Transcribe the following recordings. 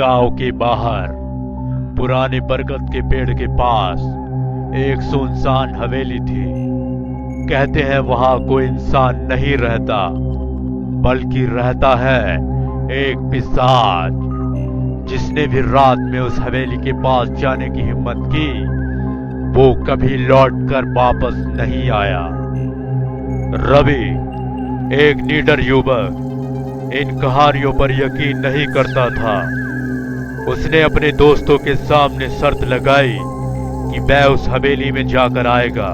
गांव के बाहर पुराने बरगद के पेड़ के पास एक सुनसान हवेली थी। कहते हैं वहां कोई इंसान नहीं रहता, बल्कि रहता है एक पिशाच। जिसने भी रात में उस हवेली के पास जाने की हिम्मत की, वो कभी लौटकर वापस नहीं आया। रवि एक निडर युवक इन कहानियों पर यकीन नहीं करता था। उसने अपने दोस्तों के सामने शर्त लगाई कि वह उस हवेली में जाकर आएगा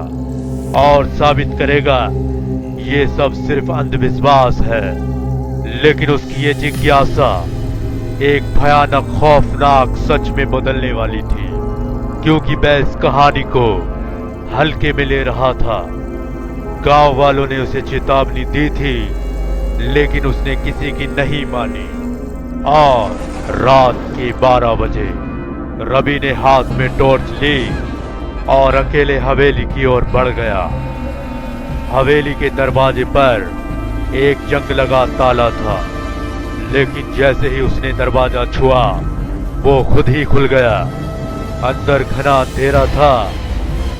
और साबित करेगा ये सब सिर्फ अंधविश्वास है। लेकिन उसकी ये जिज्ञासा एक भयानक खौफनाक सच में बदलने वाली थी, क्योंकि वह इस कहानी को हल्के में ले रहा था। गांव वालों ने उसे चेतावनी दी थी, लेकिन उसने किसी की नहीं मानी और रात के 12 बजे रवि ने हाथ में टॉर्च ली और अकेले हवेली की ओर बढ़ गया। हवेली के दरवाजे पर एक जंग लगा ताला था, लेकिन जैसे ही उसने दरवाजा छुआ, वो खुद ही खुल गया। अंदर घना अंधेरा था,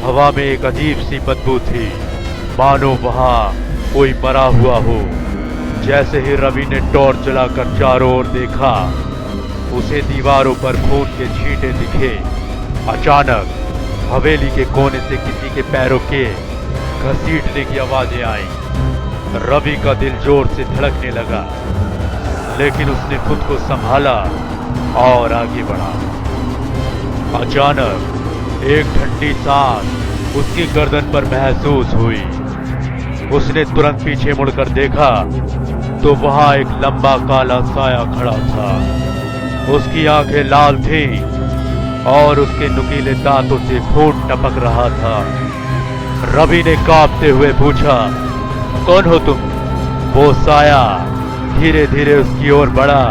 हवा में एक अजीब सी बदबू थी, मानो वहां कोई मरा हुआ हो। जैसे ही रवि ने टॉर्च जलाकर चारों ओर देखा, उसे दीवारों पर खून के छींटे दिखे। अचानक हवेली के कोने से किसी के पैरों के घसीटने की आवाजें आईं। रवि का दिल जोर से धड़कने लगा, लेकिन उसने खुद को संभाला और आगे बढ़ा। अचानक एक ठंडी सांस उसकी गर्दन पर महसूस हुई। उसने तुरंत पीछे मुड़कर देखा तो वहां एक लंबा काला साया खड़ा था। उसकी आंखें लाल थीं और उसके नुकीले दांतों से खून टपक रहा था। रवि ने कांपते हुए पूछा, कौन हो तुम? वो साया धीरे धीरे उसकी ओर बढ़ा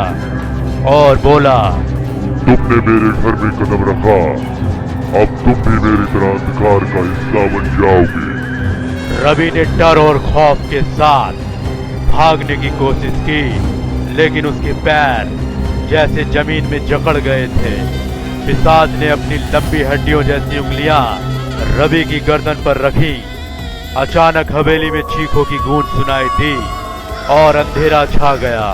और बोला, तुमने मेरे घर में कदम रखा, अब तुम भी मेरी तरह अंधकार का हिस्सा बन जाओगे। रवि ने डर और खौफ के साथ भागने की कोशिश की, लेकिन उसके पैर जैसे जमीन में जकड़ गए थे। पिशाच ने अपनी लंबी हड्डियों जैसी उंगलियां रवि की गर्दन पर रखी। अचानक हवेली में चीखों की गूंज सुनाई दी और अंधेरा छा गया।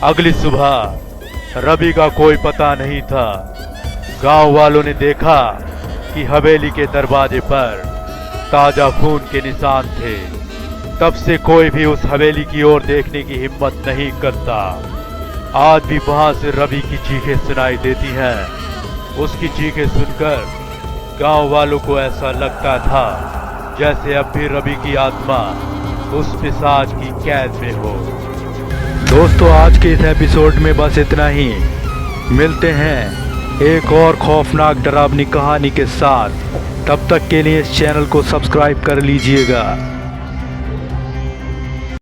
अगली सुबह रवि का कोई पता नहीं था। गांव वालों ने देखा कि हवेली के दरवाजे पर ताजा खून के निशान थे। तब से कोई भी उस हवेली की ओर देखने की हिम्मत नहीं करता। आज भी वहां से रवि की चीखें सुनाई देती हैं। उसकी चीखें सुनकर गांव वालों को ऐसा लगता था जैसे अब भी रवि की आत्मा उस पिशाच की कैद में हो। दोस्तों, आज के इस एपिसोड में बस इतना ही। मिलते हैं एक और खौफनाक डरावनी कहानी के साथ। तब तक के लिए इस चैनल को सब्सक्राइब कर लीजिएगा।